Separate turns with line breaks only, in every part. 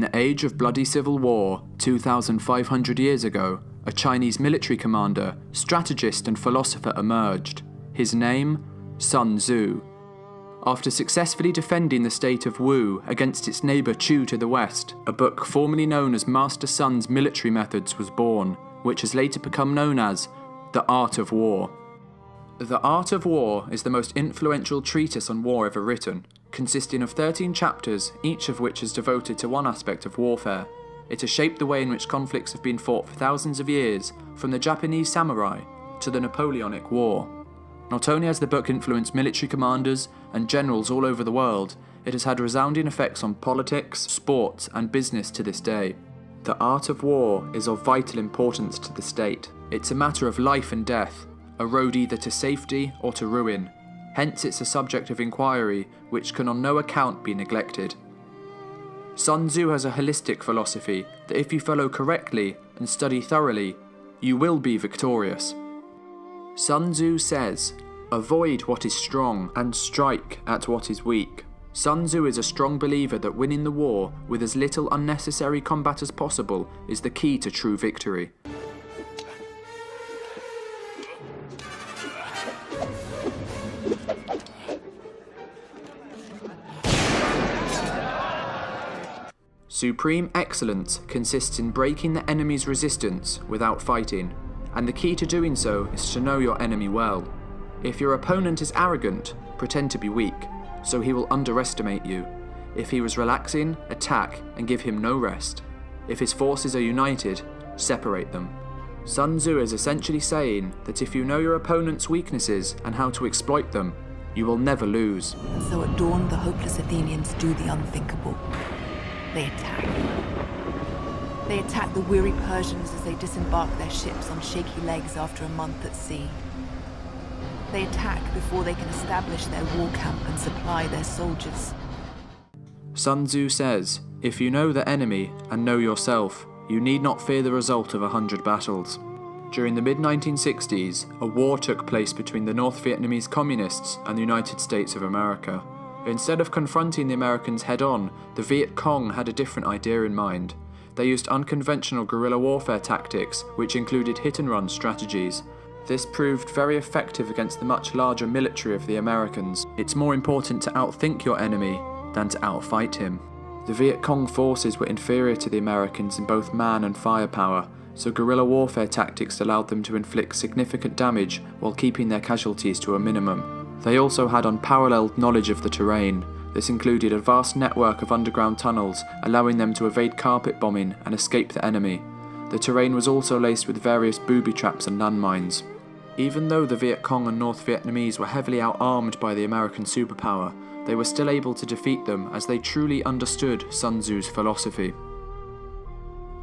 In the age of bloody civil war, 2,500 years ago, a Chinese military commander, strategist and philosopher emerged. His name? Sun Tzu. After successfully defending the state of Wu against its neighbour Chu to the west, a book formerly known as Master Sun's Military Methods was born, which has later become known as The Art of War. The Art of War is the most influential treatise on war ever written, consisting of 13 chapters, each of which is devoted to one aspect of warfare. It has shaped the way in which conflicts have been fought for thousands of years, from the Japanese samurai to the Napoleonic War. Not only has the book influenced military commanders and generals all over the world, it has had resounding effects on politics, sports and business to this day. The art of war is of vital importance to the state. It's a matter of life and death, a road either to safety or to ruin. Hence it's a subject of inquiry which can on no account be neglected. Sun Tzu has a holistic philosophy that if you follow correctly and study thoroughly, you will be victorious. Sun Tzu says, "Avoid what is strong and strike at what is weak." Sun Tzu is a strong believer that winning the war with as little unnecessary combat as possible is the key to true victory. Supreme excellence consists in breaking the enemy's resistance without fighting, and the key to doing so is to know your enemy well. If your opponent is arrogant, pretend to be weak, so he will underestimate you. If he was relaxing, attack and give him no rest. If his forces are united, separate them. Sun Tzu is essentially saying that if you know your opponent's weaknesses and how to exploit them, you will never lose.
And so at dawn, the hopeless Athenians do the unthinkable. They attack. They attack the weary Persians as they disembark their ships on shaky legs after a month at sea. They attack before they can establish their war camp and supply their soldiers.
Sun Tzu says, if you know the enemy and know yourself, you need not fear the result of 100 battles. During the mid-1960s, a war took place between the North Vietnamese Communists and the United States of America. Instead of confronting the Americans head-on, the Viet Cong had a different idea in mind. They used unconventional guerrilla warfare tactics, which included hit-and-run strategies. This proved very effective against the much larger military of the Americans. It's more important to outthink your enemy than to outfight him. The Viet Cong forces were inferior to the Americans in both man and firepower, so guerrilla warfare tactics allowed them to inflict significant damage while keeping their casualties to a minimum. They also had unparalleled knowledge of the terrain. This included a vast network of underground tunnels, allowing them to evade carpet bombing and escape the enemy. The terrain was also laced with various booby traps and landmines. Even though the Viet Cong and North Vietnamese were heavily outarmed by the American superpower, they were still able to defeat them as they truly understood Sun Tzu's philosophy.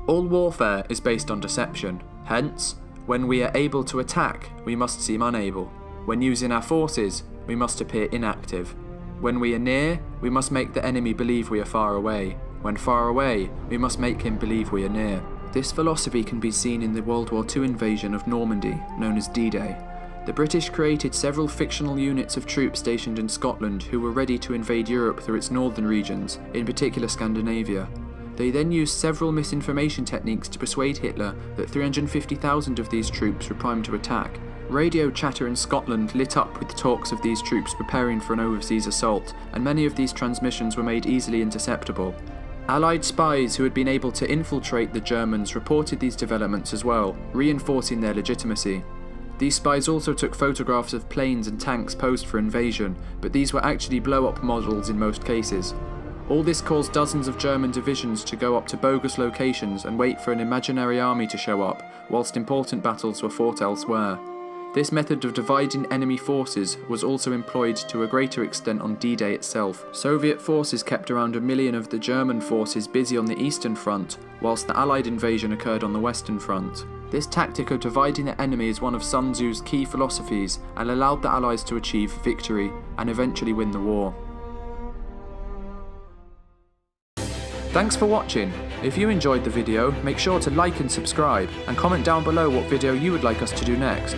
All warfare is based on deception. Hence, when we are able to attack, we must seem unable. When using our forces, we must appear inactive. When we are near, we must make the enemy believe we are far away. When far away, we must make him believe we are near. This philosophy can be seen in the World War II invasion of Normandy, known as D-Day. The British created several fictional units of troops stationed in Scotland who were ready to invade Europe through its northern regions, in particular Scandinavia. They then used several misinformation techniques to persuade Hitler that 350,000 of these troops were primed to attack. Radio chatter in Scotland lit up with talks of these troops preparing for an overseas assault, and many of these transmissions were made easily interceptable. Allied spies who had been able to infiltrate the Germans reported these developments as well, reinforcing their legitimacy. These spies also took photographs of planes and tanks posed for invasion, but these were actually blow-up models in most cases. All this caused dozens of German divisions to go up to bogus locations and wait for an imaginary army to show up, whilst important battles were fought elsewhere. This method of dividing enemy forces was also employed to a greater extent on D-Day itself. Soviet forces kept around 1 million of the German forces busy on the Eastern Front, whilst the Allied invasion occurred on the Western Front. This tactic of dividing the enemy is one of Sun Tzu's key philosophies and allowed the Allies to achieve victory and eventually win the war. Thanks for watching. If you enjoyed the video, make sure to like and subscribe, and comment down below what video you would like us to do next.